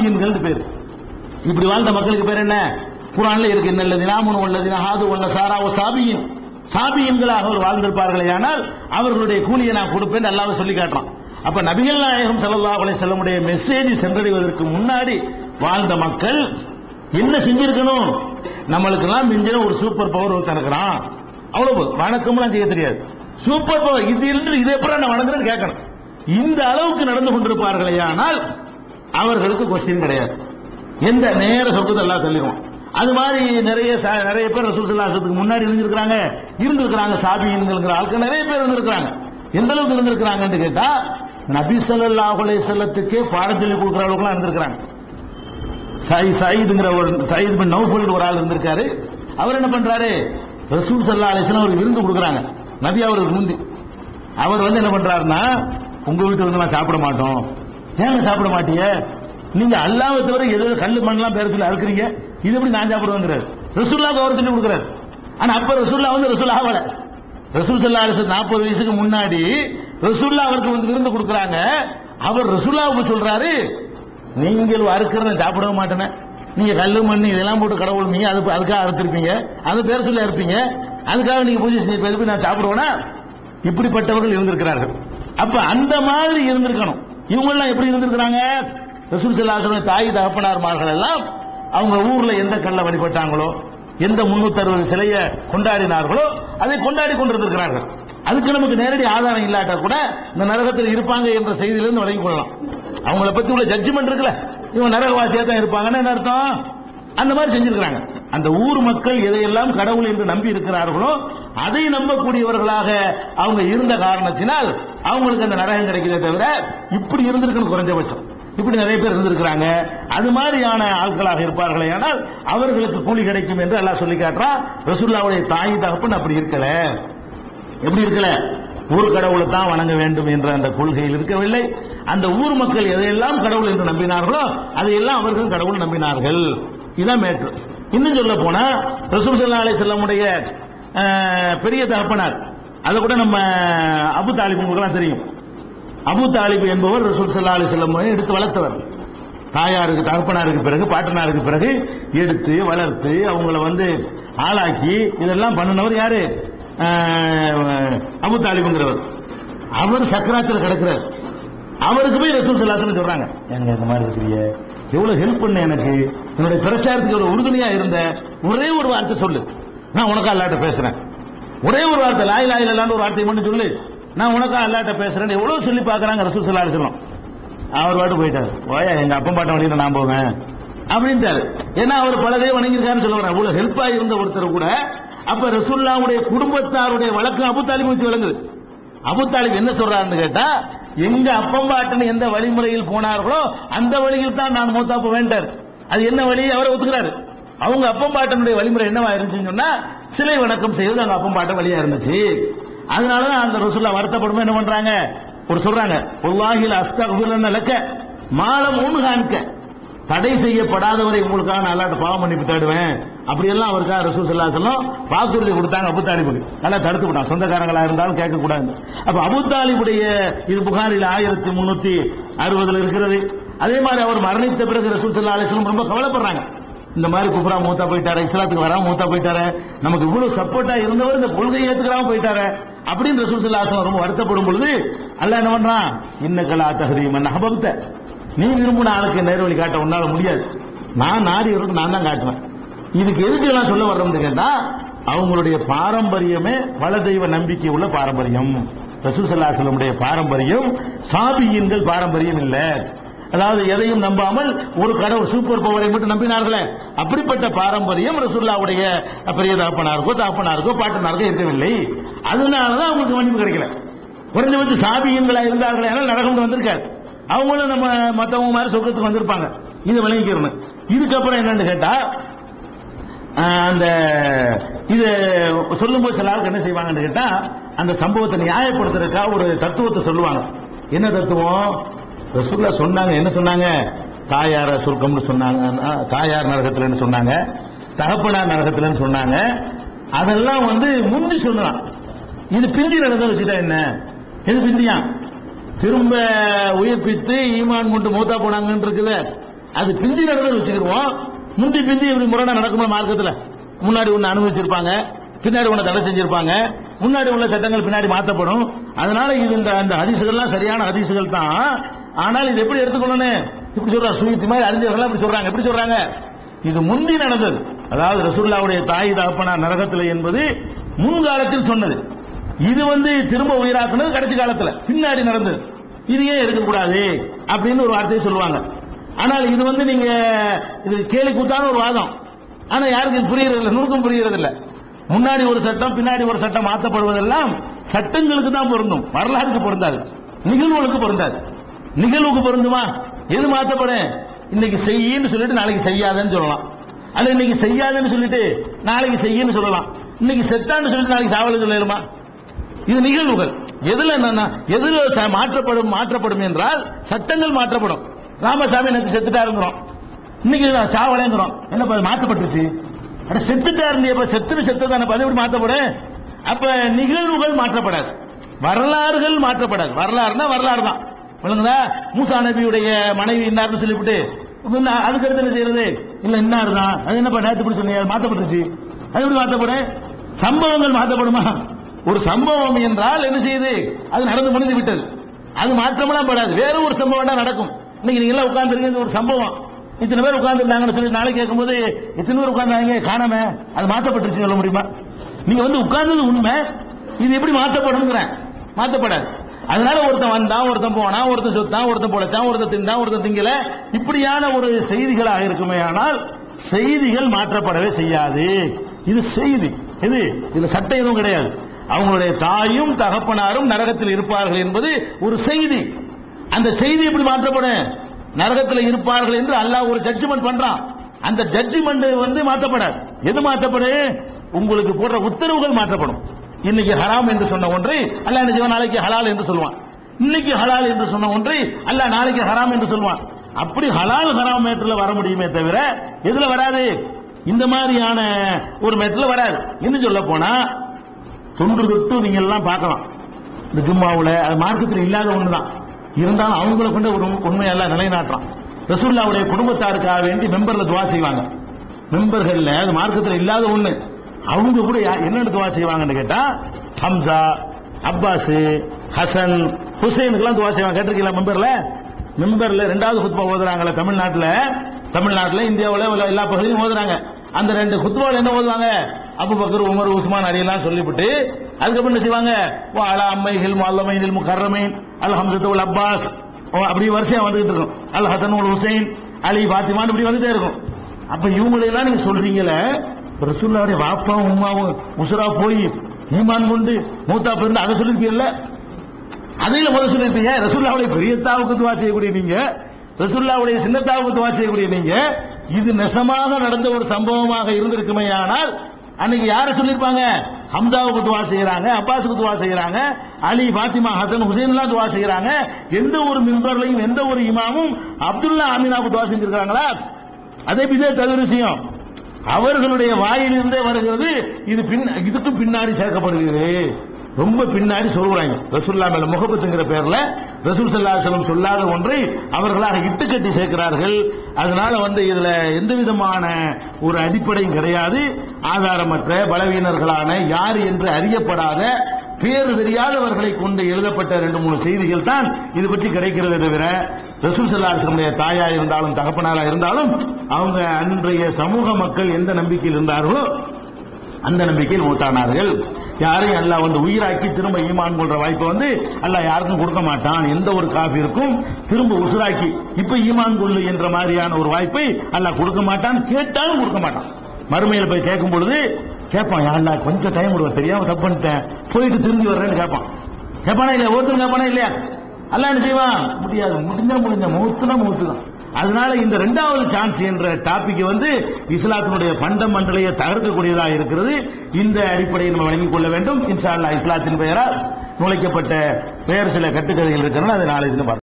சாபியன்கள் பேர். இப்படி வாழ்ந்த மக்களுக்கு பேர் என்ன? குர்ஆன்ல இருக்கு, இன்னல்லதீன ஆமனு வல்லதீன ஹாது வன்னஸாரா வஸாபியின். சாபியன்களாக அவர் வாழ்ந்திருப்பார்களே ஆனால் அவர்களுடைய கூலியை நான் கொடுப்பேன் அல்லாஹ் சொல்லி காட்டுறான். அப்ப நபிகள் நாயகம் ஸல்லல்லாஹு அலைஹி வஸல்லம் உடைய மெசேஜ் சென்றடைவதற்கு முன்னாடி வாழ்ந்த மக்கள் என்ன செஞ்சிருக்கணும்? நம்மளுக்கு எல்லாம் மிஞ்சின ஒரு சூப்பர் பவர் ஒருத்தன் இருக்கிறான், அவ்வளவு வணக்கம்லாம் செய்ய தெரியாது, சூப்பர் பவர் இது இல்லை, இதை எப்படி நான் வணங்குறேன்னு கேட்கணும். இந்த அளவுக்கு நடந்து கொண்டிருப்பார்களே ஆனால் அவர்களுக்கு கொஸ்டின் கிடையாது, எந்த நேர சொர்க்கத்தை எல்லாம் தள்ளிடுவோம். அது மாதிரி நிறைய பேர் ரசூல் ஸல்லல்லாஹு அலைஹி வஸல்லம் முன்னாடி இருந்திருக்கிறாங்க. சாபியன்கள்ங்கிற ஆட்கள் நிறைய பேர் இருந்திருக்கிறாங்க. எந்த அளவுக்கு இருந்திருக்கிறாங்கன்னு கேட்டா நபி ஸல்லல்லாஹு அலைஹி வஸல்லத்துக்கே பாடம் சொல்லி கொடுக்குற அளவுக்குலாம் இருந்திருக்கிறாங்க. சயீத் பின் நௌஃபல் ஒரு ஆள் இருந்திருக்காரு. அவர் என்ன பண்றாரு? ரசூல் ஸல்லல்லாஹு அலைஹி வஸல்லம் ஒரு விருந்து கொடுக்குறாங்க நபி அவருக்கு முந்தி. அவர் என்ன பண்றாருன்னா, உங்க வீட்டு வந்து நான் சாப்பிட மாட்டோம். ஏங்க சாப்பிட மாட்டீங்க? நீங்க அல்லாஹ்வை தவிர ஏதோ கல்லு மண்ணெல்லாம் பேர சொல்லி அறுக்குறீங்க, இது எப்படி நான் சாப்பிடுவேங்கிறார். ரசூலுல்லாஹ்க்கு அவர் சொல்லி கொடுக்குறாரு. ஆனா அப்ப ரசூலுல்லாஹ் ரசூல் ஆகல. ரசூல் ஸல்லல்லாஹு அலைஹி வஸல்லம் 40 வயசுக்கு முன்னாடி ரசூலுல்லாஹ் அவருக்கு வந்து விருந்து கொடுக்குறாங்க. அவர் ரசூலுல்லாஹ்வுக்கு சொல்றாரு, நீங்கள் அறுக்கிறத சாப்பிட மாட்டேனே, நீங்க கல்லு மண்ணு இதெல்லாம் போட்டு கடவுள் மீங்க அதுக்காக அறுத்திருப்பீங்க, அது பேர சொல்லி அறுப்பீங்க, அதுக்காக நீங்க பூஜை செஞ்சு நான் சாப்பிடுவேனா? இப்படிப்பட்டவர்கள் இருந்திருக்கிறார்கள். அப்ப அந்த மாதிரி இருந்திருக்கணும். இவங்க எல்லாம் எப்படி இருந்திருக்கிறாங்க? ரசூல் ஸல்லல்லாஹு அலைஹி வஸல்லம் தாய் தகப்பனார்மார்கள் எல்லாம் அவங்க ஊர்ல எந்த கல்லை வழிபட்டாங்களோ, எந்த 360 சிலையை கொண்டாடினார்களோ அதை கொண்டாடி கொண்டிருக்கிறார்கள். அதுக்கு நமக்கு நேரடி ஆதாரம் இல்லாட்டா கூட இந்த நரகத்தில் இருப்பாங்க என்ற செய்தியிலிருந்து வழங்கி கொள்ளலாம். அவங்கள பத்தி உள்ள ஜட்ஜ்மெண்ட் இருக்குல்ல, இவங்க நரகவாசியா தான் இருப்பாங்கன்னு என்ன அர்த்தம்? அந்த மாதிரி செஞ்சிருக்கிறாங்க. அந்த ஊர் மக்கள் எதையெல்லாம் கடவுள் என்று நம்பி இருக்கிறார்களோ அதை நம்பக்கூடியவர்களாக அவங்க இருந்த காரணத்தினால் அவங்களுக்கு அந்த நரகம் கிடைக்கிறதே தவிர இப்படி இருந்திருக்கணும் குறைஞ்சபட்சம். இப்படி நிறைய பேர் இருந்திருக்கிறாங்க. அது மாதிரியான ஆட்களாக இருப்பார்களே ஆனால் அவர்களுக்கு கூலி கிடைக்கும் என்று அல்லாஹ் சொல்லி காட்டுறான். ரசூலுல்லாஹ்வுடைய தாய் தகப்பன் அப்படி இருக்கல. எப்படி இருக்கல? ஒரு கடவுளை தான் வணங்க வேண்டும் என்ற அந்த கொள்கையில் இருக்கவில்லை. அந்த ஊர் மக்கள் எதையெல்லாம் கடவுள் என்று நம்பினார்களோ அதையெல்லாம் அவர்கள் கடவுள் நம்பினார்கள். இதான் மேட்ரு. இன்னும் சொல்ல போனா ரசூல் ஸல்லல்லாஹு அலைஹி வஸல்லமுடைய பெரிய தகப்பனார், அதை கூட நம்ம அபு தாலிப் உங்களுக்கெல்லாம் தெரியும். அபு தாலிப் என்பவர் ரசூல் ஸல்லல்லாஹு அலைஹி வஸல்லம் எடுத்து வளர்த்தவர். தாயாருக்கு தகப்பனாருக்கு பிறகு பாட்டனாருக்கு பிறகு எடுத்து வளர்த்து அவங்கள ஆளாக்கி இதெல்லாம் பண்ணினவர் யாரு? அபு தாலிப்ங்கிறவர். அவர் சக்கராத்தில் கிடக்கிறார். அவருக்கு போய் ரசூல் ஸல்லல்லாஹு அலைஹி வஸல்லம் சொல்றாங்க, எங்க இந்த மாதிரி இருக்கிறீங்க, எவ்வளவு ஹெல்ப் பண்ண, எனக்கு என்னுடைய பிரச்சாரத்துக்கு எவ்வளவு உறுதுணையா இருந்த, ஒரே ஒரு வார்த்தை சொல்லு, நான் உனக்கா அல்லாஹ்ட்ட பேசுறேன். ஒரே ஒரு வார்த்தை, லா இலாஹா இல்லல்லாஹ்னு ஒரு வார்த்தையை மட்டும் சொல்லு, நான் உனக்கா அல்லாஹ்ட்ட பேசுறேன். எவ்வளவு சொல்லி பார்க்கறாங்க ரசூல் ஸல்லல்லாஹு அலைஹி வஸல்லம். அவர் பாட்டு போயிட்டாரு. ஓயா எங்க அப்பன் பாட்டன் வழியில நான் போவேன் அப்படின்ட்டாரு. ஏன்னா அவர் பலதே வணங்கியிருக்காருன்னு சொல்ல வரேன். அவ்வளவு ஹெல்ப்பா இருந்த ஒருத்தர் கூட அப்ப ரசூலுல்லாஹ்வுடைய குடும்பத்தாருடைய வழக்கம் அபு தாலிப் வச்சு விளங்குது. அபு தாலிப் என்ன சொல்றாருன்னு கேட்டா, எங்க அப்பன் பாட்டன் எந்த வழிமுறையில் போனார்களோ அந்த வழியில் தான் நான் மூத்தா போவேன்ட்டார். அது என்ன வழி? அவரை ஒத்துக்கிறாரு. அவங்க அப்பன் பாட்டனுடைய வழிமுறை என்னவா இருந்துச்சுன்னு சொன்னா சிலை வணக்கம் செய்வது அவங்க அப்பன் பாட்டன் வழியா இருந்துச்சு. அதனாலதான் அந்த ரசூலுல்லாஹ் வருத்தப்படும் என்ன பண்றாங்க, ஒரு சொல்றாங்க, வல்லாஹில் அஸ்தக்ஃபிருன லக்க மாலம் உன்ஹான்க, தடை செய்யப்படாதவரை உங்களுக்காக நான் அல்லாஹ்ட்ட பாவம் மன்னிப்பு தேடுவேன். அப்படி எல்லாம் அவருக்காக ரசூல் ஸல்லல்லாஹு அலைஹி வஸல்லம் வாக்குறுதி கொடுத்தாங்க. அபு தாலிபுக்கு நல்லா தடுத்து விட்டாங்க, சொந்தக்காரங்களா இருந்தாலும் கேட்க கூடாது. அப்ப அபு தாலிபுடைய இது புகாரில் 1360 இருக்கிறது. அதே மாதிரி அவர் மரணித்த பிறகு ரசூல் ஸல்லல்லாஹு அலைஹி வஸல்லம் ரொம்ப கவலைப்படுறாங்க. இந்த மாதிரி குஃப்ரா மூத்தா போயிட்டாரு, இஸ்லாத்துக்கு வராம மூத்தா போயிட்டாரு, நமக்கு இவ்வளவு சப்போர்ட்டா இருந்தவர் இந்த கொள்கையை ஏத்துக்காம போயிட்டாரு அப்படின்னு ரசூல் ஸல்லல்லாஹு அலைஹி வஸல்லம் ரொம்ப வருத்தப்படும் பொழுது அல்லாஹ் என்ன பண்றான், இன்னக லா தஹ்தி மன் அஹ்பப்த, நீ விரும்பின ஆளுக்கு நேர் வழி காட்ட உன்னால முடியாது, நான் நாடியவருக்கு நான் தான் காட்டுவேன். இதுக்கு எதுக்கு எல்லாம் சொல்ல வர்றோம்னு கேட்டா, அவங்களுடைய பாரம்பரியமே பல தெய்வ நம்பிக்கை உள்ள பாரம்பரியம். ரசூல் ஸல்லல்லாஹு அலைஹி வஸல்லம் பாரம்பரியம் சாபியீன்கள் பாரம்பரியம் இல்ல. அதாவது எதையும் நம்பாமல் ஒரு கடவுள் சூப்பர் பவரை மட்டும் நம்பினார்களே, அப்படிப்பட்ட பாரம்பரியம் ரசூலுல்லாஹ்வுடைய பெரிய தகப்பனாருக்கோ பாட்டனாருக்கோ இருக்கவில்லை. அதனாலதான் அவங்களுக்கு மன்னிப்பு கிடைக்கல. குறைஞ்சபட்ச சாபியீன்களா இருந்தார்களே ஆனால் நரகம் வந்திருக்காரு. அவங்களும் நம்ம மற்றவங்க மாதிரி சொர்க்கத்துக்கு வந்திருப்பாங்க. இதை விளங்கிக்கிறோம். இதுக்கப்புறம் என்னன்னு கேட்டா, அந்த இது சொல்லும்போது சில ஆளுக்கு என்ன செய்வாங்கன்னு கேட்டா, அந்த சம்பவத்தை நியாயப்படுத்துறதுக்காக ஒரு தத்துவத்தை சொல்லுவாங்க. என்ன தத்துவம்? ரசூலுல்லாஹ் சொன்னாங்க, என்ன சொன்னாங்க, தாயார சொர்க்கம்னு சொன்னாங்க, தாயார் நரகத்துலன்னு சொன்னாங்க, தகப்பனார் நரகத்துலன்னு சொன்னாங்க. அதெல்லாம் முந்தி சொல்லலாம். இது பிந்தி நடந்த வச்சுட்டா என்ன, இது பிந்தியா திரும்ப உயிர்ப்பித்து ஈமான் கொண்டு மூத்தா போனாங்கன்னு இருக்குது. அது பிந்தி நடந்தது வச்சுக்கிடுவோம். முந்தி பிந்தி இப்படி முரணா நடக்கும்ல மார்க்கத்துல. முன்னாடி ஒண்ணு அனுபவிச்சிருப்பாங்க, பின்னாடி ஒண்ணு தடை செஞ்சிருப்பாங்க, முன்னாடி உள்ள சட்டங்கள் பின்னாடி மாற்றப்படும். அதனால இது இந்த ஹதீசுகள்லாம் சரியான ஹதீசுகள் தான். ஆனால் இது எப்படி எடுத்துக்கொள்ளணும்? இப்படி சொல்றாங்க, சுயத்தி மாதிரி அறிஞர்கள் இப்படி சொல்றாங்க. எப்படி சொல்றாங்க? இது முந்தி நடந்தது. அதாவது ரசூலுல்லாஹ்வுடைய தாய் தகப்பனார் நரகத்தில் என்பது முன்காலத்தில் சொன்னது. இது திரும்ப உயிராக்குனது கடைசி காலத்துல பின்னாடி நடந்தது. இது ஏன் எடுக்கக்கூடாது அப்படின்னு ஒரு வார்த்தையை சொல்லுவாங்க. ஆனால் இது நீங்க இது கேலி கூத்தான ஒரு வாதம். ஆனா யாருக்கு புரியறது இல்லை, நுணுக்கம் புரியறது இல்லை. முன்னாடி ஒரு சட்டம் பின்னாடி ஒரு சட்டம் மாற்றப்படுவதெல்லாம் சட்டங்களுக்கு தான் பொருந்தும், வரலாறுக்கு பொருந்தாது, நிகழ்வுகளுக்கு பொருந்தாது. நிகழ்வுக்கு பொருந்துமா? எது மாற்றப்படும்? இன்னைக்கு செய்யின்னு சொல்லிட்டு நாளைக்கு செய்யாதன்னு சொல்லலாம், அல்ல இன்னைக்கு செய்யாதுன்னு சொல்லிட்டு நாளைக்கு செய்யன்னு சொல்லலாம், இன்னைக்கு செத்தான்னு சொல்லிட்டு நாளைக்கு சாவல சொல்லலுமா? இது நிகழ்வுகள். எதுல மாற்றப்படும் என்றால் சட்டங்கள் மாற்றப்படும். ராமசாமி எனக்கு செத்துட்டா இருக்கிறோம், இன்னைக்கு சாவலைங்கிறோம், என்ன மாற்றப்பட்டுச்சு? செத்துட்டா இருந்தியப்ப செத்ததான எப்படி மாற்றப்படும்? அப்ப நிகழ்வுகள் மாற்றப்படாது, வரலாறுகள் மாற்றப்படாது. வரலாறுனா வரலாறு தான், விளங்குதா? மூசா நபியுடைய மனைவி இன்னார்னு சொல்லிவிட்டு அதுக்கடுத்து என்ன செய்யறது? இல்ல இன்னார் தான், அது என்னப்பா நேற்று இப்படி சொன்னீங்க, மாற்றப்பட்டுச்சு, அது எப்படி மாற்றப்படும்? சம்பவங்கள் மாற்றப்படுமா? ஒரு சம்பவம் என்றால் என்ன செய்யுது? அது நடந்து முடிந்து விட்டது, அது மாற்றமெல்லாம் படாது. வேற ஒரு சம்பவம் தான் நடக்கும். இன்னைக்கு நீங்க எல்லாம் உட்கார்ந்து ஒரு சம்பவம், இத்தனை பேர் உட்கார்ந்துருந்தாங்கன்னு சொல்லி நாளைக்கு கேட்கும்போது எத்தனை பேர் உட்கார்ந்தாங்க காணாம, அது மாற்றப்பட்டுச்சு சொல்ல முடியுமா? நீங்க உட்கார்ந்தது உண்மை, இது எப்படி மாற்றப்படும்? மாற்றப்படாது. அதனால ஒருத்தன் வந்தான், ஒருத்தன் போனா, ஒருத்தன் சொத்தான், ஒருத்தன் பொழைச்சான், ஒருத்தன் தின்றான், ஒருத்தன் திங்கல, இப்படியான ஒரு செய்திகளாக இருக்குமே. ஆனால் செய்திகள் மாற்றப்படவே செய்யாது. இது செய்தி, இதுல சட்டம் எதுவும் கிடையாது. அவங்களுடைய தாயும் தகப்பனாரும் நரகத்தில் இருப்பார்கள் என்பது ஒரு செய்தி. அந்த செய்தி எப்படி மாற்றப்படும்? நரகத்தில் இருப்பார்கள் என்று அல்லாஹ் ஒரு ஜட்ஜ்மெண்ட் பண்றான். அந்த ஜட்ஜ்மெண்ட் மாற்றப்படாது. எது மாற்றப்படும்? உங்களுக்கு போடுற உத்தரவுகள் மாற்றப்படும். இன்னைக்கு ஹராம் என்று சொன்ன ஒன்றை அல்லாஹ் என்ன செய்வான்? நாளைக்கு ஹலால் என்று சொல்வான். இன்னைக்கு ஹலால் என்று சொன்ன ஒன்றை அல்லாஹ் நாளைக்கு ஹராம் என்று சொல்வான். அப்படி ஹலால் ஹராம் மேட்டர்ல வர முடியுமே தவிர எதுல வராது? இந்த மாதிரியான ஒரு மேட்டர்ல வராது. இன்னும் சொல்ல போனா தொன்று தொட்டு நீங்க எல்லாம் பார்க்கலாம், இந்த ஜும்மாவுல அது மார்க்கத்தில் இல்லாத ஒண்ணுதான், இருந்தாலும் அவங்களை கொண்டு ஒரு உண்மையெல்லாம் நிலைநாட்டுறான். ரசூலுல்லாஹ்வுடைய குடும்பத்தாருக்காக வேண்டி மெம்பர்ல துவா செய்வாங்க. மெம்பர்கள்ல அது மார்க்கத்தில் இல்லாத ஒண்ணு. அவங்க கூட என்ன துவா செய்வாங்கன்னு கேட்டா, ஹம்சா, அப்பாஸ், ஹசன், ஹுசைனுக்கெல்லாம் துவா செய்வாங்க. கேட்டிருக்கீங்களா? மெம்பர்ல ரெண்டாவது குத்பா ஓதுறாங்கல்ல தமிழ்நாட்டில் இந்தியாவில் எல்லா பகுதியிலும் ஓதுறாங்க. அந்த ரெண்டு குத்பாவில் என்ன ஓதுவாங்க? அபூபக்கர், உமர், உஸ்மான், அலி எல்லாம் சொல்லிவிட்டு அதுக்கப்புறம் என்ன செய்வாங்க? அலா அம்மைஹில் முஅல்லமைனில் முகர்ரமைன் அல் ஹம்சத்து வல் அப்பாஸ், அப்படி வரிசையா வந்துகிட்டு இருக்கும். அல் ஹசன் வல் ஹுசைன், அலி, பாத்திமான், இப்படி வந்துட்டே இருக்கும். அப்ப இவங்களெல்லாம் நீங்க சொல்றீங்களே, ரசூலுல்லாஹ்வுடைய வாப்பாவும் உம்மாவும் முஸ்ரா போய் ஈமான் கொண்டு மூத்தா பிறந்து அதை சொல்லிருப்பீங்கல்ல, அதையில முதல் சொல்லிருப்பீங்க. ரசூலுல்லாஹ்வுடைய பெரியத்தாவுக்கு துவா செய்யக்கூடிய நீங்க, ரசூலுல்லாஹ்வுடைய சின்னத்தாவுக்கு துவா செய்யக்கூடிய நீங்க, இது நெசமாக நடந்த ஒரு சம்பவமாக இருந்திருக்குமே. ஆனால் அன்னைக்கு யார சொல்லிருப்பாங்க? ஹம்சாவுக்கு துவா செய்யறாங்க, அப்பாஸுக்கு துவா செய்யறாங்க, அலி, பாத்திமா, ஹசன், ஹுசைன் எல்லாம் துவா செய்யறாங்க. எந்த ஒரு மிம்பர்லையும் எந்த ஒரு இமாமும் அப்துல்லா ஆமீனாவுக்கு துவா செஞ்சிருக்காங்களா? அதே இதே தவிர விஷயம் அவர்களுடைய வாயிலிருந்தே வருகிறது. இதுக்கும் பின்னாடி சேர்க்கப்படுகிறது, ரொம்ப பின்னாடி சொல்றாங்க. ரசூலுல்லாஹ் மேல முஹப்பத்துங்கிற பேர்ல ரசூல் ஸல்லல்லாஹு அலைஹி வஸல்லம் சொல்லாத ஒன்றை அவர்களாக இட்டுக்கட்டி சேர்க்கிறார்கள். அதனால இதுல எந்த விதமான ஒரு அடிப்படையும் கிடையாது. ஆதாரமற்ற பலவீனர்களான யார் என்று அறியப்படாத பேர் தெரியாதவர்களை கொண்டு எழுதப்பட்ட 2-3 செய்திகள் தான் இது பற்றி கிடைக்கிறது. தவிர ரசூல் ஸல்லல்லாஹு அலைஹி வஸல்லம் தாயா இருந்தாலும் தகப்பனாரா இருந்தாலும் அவங்க அன்றைய சமூக மக்கள் எந்த நம்பிக்கையில் இருந்தார்களோ அந்த நம்பிக்கையில் மூத்தானார்கள். யாரையும் அல்லாஹ் உயிராக்கி திரும்ப ஈமான் கொள்ற வாய்ப்பை அல்லாஹ் யாருக்கும் கொடுக்க மாட்டான். எந்த ஒரு காஃபிருக்கும் திரும்ப உசுராக்கி இப்ப ஈமான் கொள்ளு என்ற மாதிரியான ஒரு வாய்ப்பை அல்லாஹ் கொடுக்க மாட்டான். கேட்டாலும் கொடுக்க மாட்டான். மறுமையில போய் கேட்கும் பொழுது கேட்பான், அல்லாஹ் கொஞ்சம் டைம் கொடுக்க, தெரியாம தப்பு பண்ணிட்டேன், போயிட்டு திரும்பி வர்றேன்னு கேட்பானா இல்லையா? ஒருத்தர் கேட்பானா இல்லையா? அல்லாஹ் என்ன செய்வான்? முடியாது, முடிஞ்ச மௌத்துனா மௌத்து தான். அதனால இந்த 2வது சான்ஸ் என்ற டாபிக் இஸ்லாத்தினுடைய ஃபண்டமெண்டலையே தகர்க்கக்கூடியதாக இருக்கிறது. இந்த அடிப்படையை நம்ம வழங்கிக் கொள்ள வேண்டும். இன்ஷா அல்லாஹ் இஸ்லாத்தின் பெயரால் நுழைக்கப்பட்ட வேறு சில கட்டுக்கதைகள் இருக்கிறது, அதை நாளை தினம்